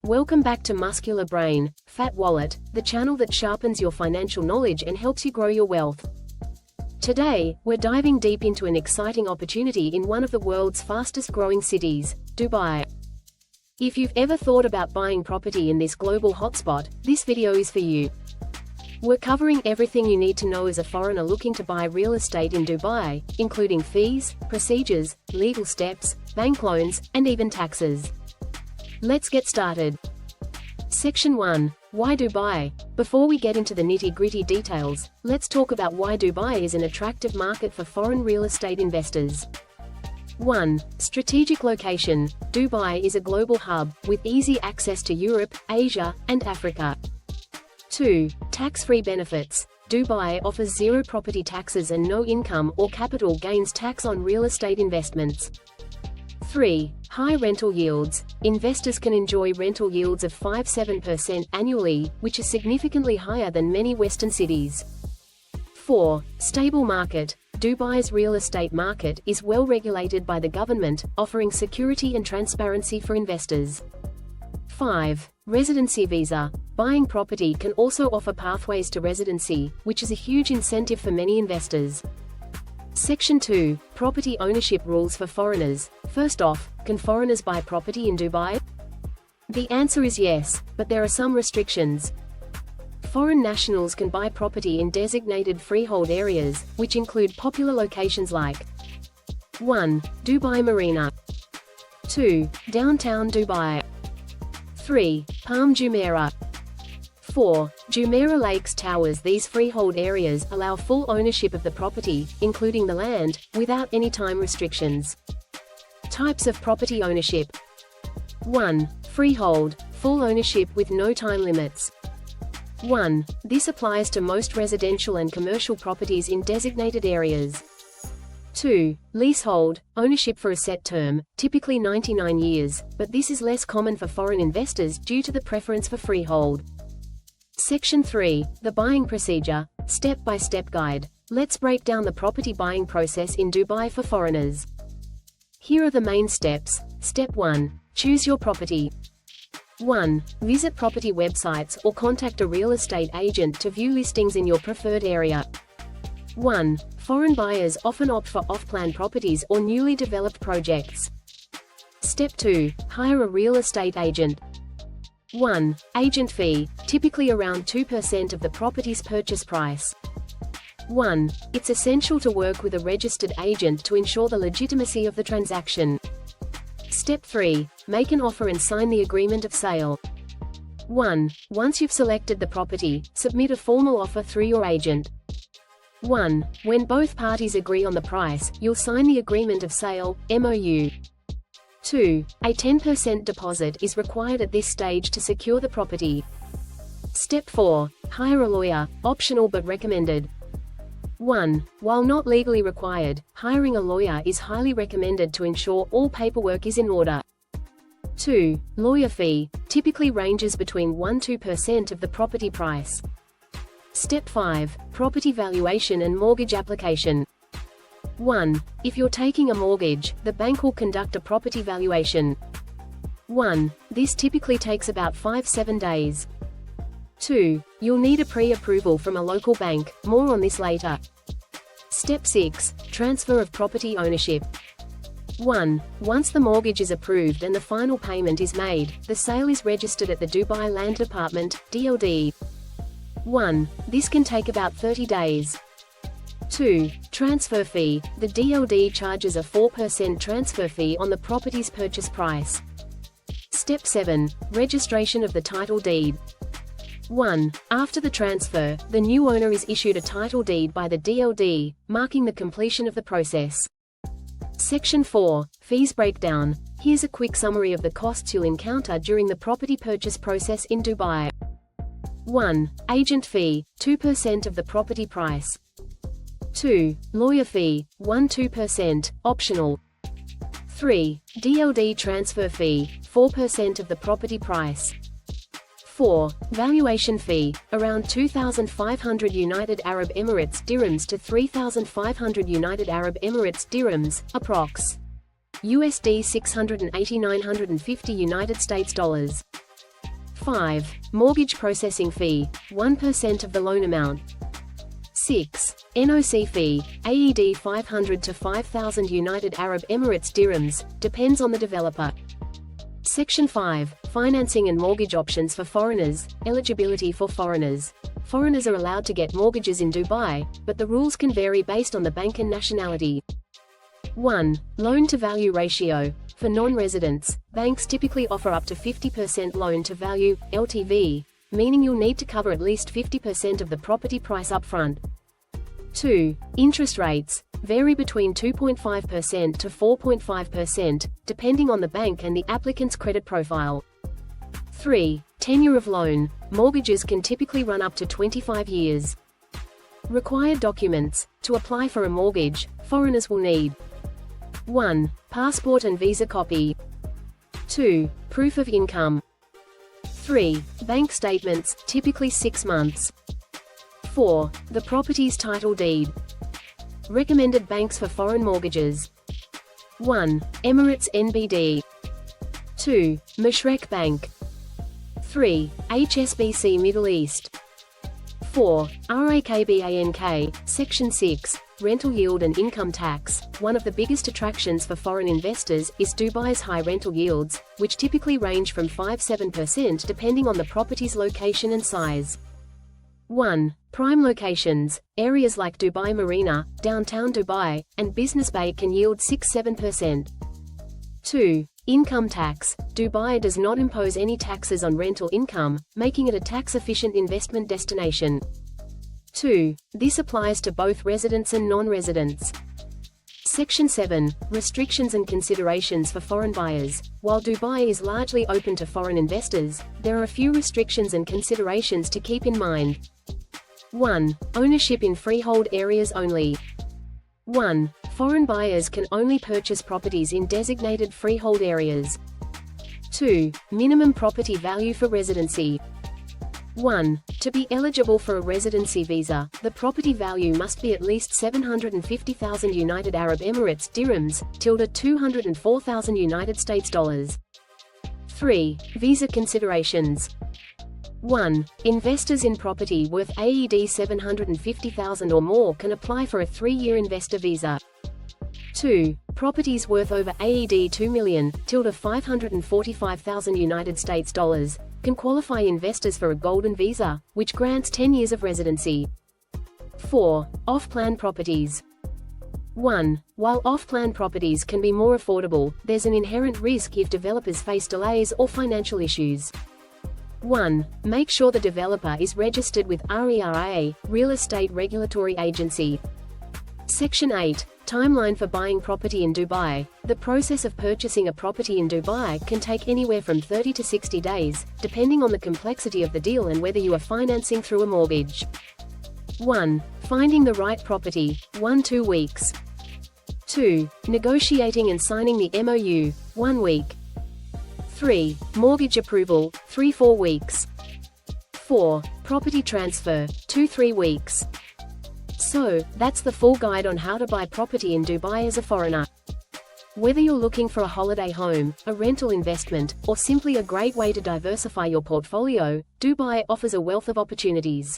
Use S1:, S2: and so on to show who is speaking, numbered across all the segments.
S1: Welcome back to Muscular Brain, Fat Wallet, the channel that sharpens your financial knowledge and helps you grow your wealth. Today, we're diving deep into an exciting opportunity in one of the world's fastest growing cities, Dubai. If you've ever thought about buying property in this global hotspot, this video is for you. We're covering everything you need to know as a foreigner looking to buy real estate in Dubai, including fees, procedures, legal steps, bank loans, and even taxes. Let's get started. Section 1. Why Dubai? Before we get into the nitty-gritty details, let's talk about why Dubai is an attractive market for foreign real estate investors. 1. Strategic location. Dubai is a global hub, with easy access to Europe, Asia, and Africa. 2. Tax-free benefits. Dubai offers zero property taxes and no income or capital gains tax on real estate investments. 3. High rental yields. Investors can enjoy rental yields of 5–7% annually, which is significantly higher than many Western cities. 4. Stable market. Dubai's real estate market is well regulated by the government, offering security and transparency for investors. 5. Residency visa. Buying property can also offer pathways to residency, which is a huge incentive for many investors. Section 2. Property ownership rules for foreigners. First off, can foreigners buy property in Dubai? The answer is yes, but there are some restrictions. Foreign nationals can buy property in designated freehold areas, which include popular locations like 1. Dubai Marina, 2. Downtown Dubai, 3. Palm Jumeirah, 4. Jumeirah Lakes Towers. These freehold areas allow full ownership of the property, including the land, without any time restrictions. Types of property ownership. 1. Freehold, full ownership with no time limits. 1. This applies to most residential and commercial properties in designated areas. 2. Leasehold, ownership for a set term, typically 99 years, but this is less common for foreign investors due to the preference for freehold. Section 3. The buying procedure, step-by-step guide. Let's break down the property buying process in Dubai for foreigners. Here are the main steps. Step 1. Choose your property. 1. Visit property websites or contact a real estate agent to view listings in your preferred area. 1. Foreign buyers often opt for off-plan properties or newly developed projects. Step 2. Hire a real estate agent. 1. Agent fee, typically around 2% of the property's purchase price. 1. It's essential to work with a registered agent to ensure the legitimacy of the transaction. Step 3. Make an offer and sign the agreement of sale. 1. Once you've selected the property, submit a formal offer through your agent. 1. When both parties agree on the price, you'll sign the agreement of sale, MOU. 2. A 10% deposit is required at this stage to secure the property. Step 4. Hire a lawyer, optional but recommended. 1. While not legally required, hiring a lawyer is highly recommended to ensure all paperwork is in order. 2. Lawyer fee, typically ranges between 1–2% of the property price. Step 5. Property valuation and mortgage application. 1. If you're taking a mortgage, the bank will conduct a property valuation. 1. This typically takes about 5–7 days. 2. You'll need a pre-approval from a local bank, more on this later. Step 6. Transfer of property ownership. 1. Once the mortgage is approved and the final payment is made, the sale is registered at the Dubai Land Department, DLD. 1. This can take about 30 days. 2. Transfer fee. The DLD charges a 4% transfer fee on the property's purchase price. Step 7. Registration of the title deed. 1. After the transfer, the new owner is issued a title deed by the DLD, marking the completion of the process. Section 4. Fees breakdown. Here's a quick summary of the costs you'll encounter during the property purchase process in Dubai. 1. Agent fee, 2% of the property price. 2. Lawyer fee, 1–2%, optional. 3. DLD transfer fee, 4% of the property price. 4. Valuation fee, around 2,500 United Arab Emirates dirhams to 3,500 United Arab Emirates dirhams, approx. USD 680–950 United States dollars. 5. Mortgage processing fee, 1% of the loan amount. 6. NOC fee, AED 500 to 5,000 United Arab Emirates dirhams, depends on the developer. Section 5. Financing and mortgage options for foreigners, eligibility for foreigners. Foreigners are allowed to get mortgages in Dubai, but the rules can vary based on the bank and nationality. 1. Loan-to-value ratio. For non-residents, banks typically offer up to 50% loan-to-value, LTV, meaning you'll need to cover at least 50% of the property price upfront. 2. Interest rates vary between 2.5% to 4.5%, depending on the bank and the applicant's credit profile. 3. Tenure of loan. Mortgages can typically run up to 25 years. Required documents. To apply for a mortgage, foreigners will need 1. Passport and visa copy. 2. Proof of income. 3. Bank statements, typically 6 months. 4. The property's title deed. Recommended banks for foreign mortgages. 1. Emirates NBD. 2. Mashreq Bank. 3. HSBC Middle East. 4. RAKBANK, Section 6, Rental Yield and Income Tax. One of the biggest attractions for foreign investors is Dubai's high rental yields, which typically range from 5–7% depending on the property's location and size. 1. Prime locations. Areas like Dubai Marina, downtown Dubai, and Business Bay can yield 6–7%. 2. Income tax. Dubai does not impose any taxes on rental income, making it a tax-efficient investment destination. 2. This applies to both residents and non-residents. Section 7. Restrictions and considerations for foreign buyers. While Dubai is largely open to foreign investors, there are a few restrictions and considerations to keep in mind. 1. Ownership in freehold areas only. 1. Foreign buyers can only purchase properties in designated freehold areas. 2. Minimum property value for residency. 1. To be eligible for a residency visa, the property value must be at least 750,000 United Arab Emirates dirhams, ($204,000 United States dollars). 3. Visa considerations. 1. Investors in property worth AED 750,000 or more can apply for a 3-year investor visa. 2. Properties worth over AED 2 million, ($545,000 United States dollars) can qualify investors for a golden visa, which grants 10 years of residency. 4. Off-plan properties. 1. While off-plan properties can be more affordable, there's an inherent risk if developers face delays or financial issues. 1. Make sure the developer is registered with RERA, Real Estate Regulatory Agency. Section 8. Timeline for buying property in Dubai. The process of purchasing a property in Dubai can take anywhere from 30 to 60 days, depending on the complexity of the deal and whether you are financing through a mortgage. 1. Finding the right property, 1–2 weeks. 2. Negotiating and signing the MOU, 1 week. 3. Mortgage approval, 3–4 weeks. 4. Property transfer, 2–3 weeks. So, that's the full guide on how to buy property in Dubai as a foreigner. Whether you're looking for a holiday home, a rental investment, or simply a great way to diversify your portfolio, Dubai offers a wealth of opportunities.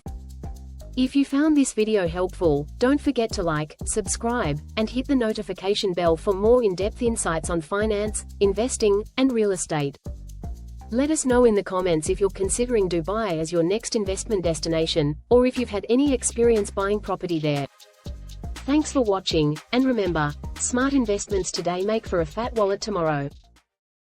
S1: If you found this video helpful, don't forget to like, subscribe, and hit the notification bell for more in-depth insights on finance, investing, and real estate. Let us know in the comments if you're considering Dubai as your next investment destination, or if you've had any experience buying property there. Thanks for watching, and remember, smart investments today make for a fat wallet tomorrow.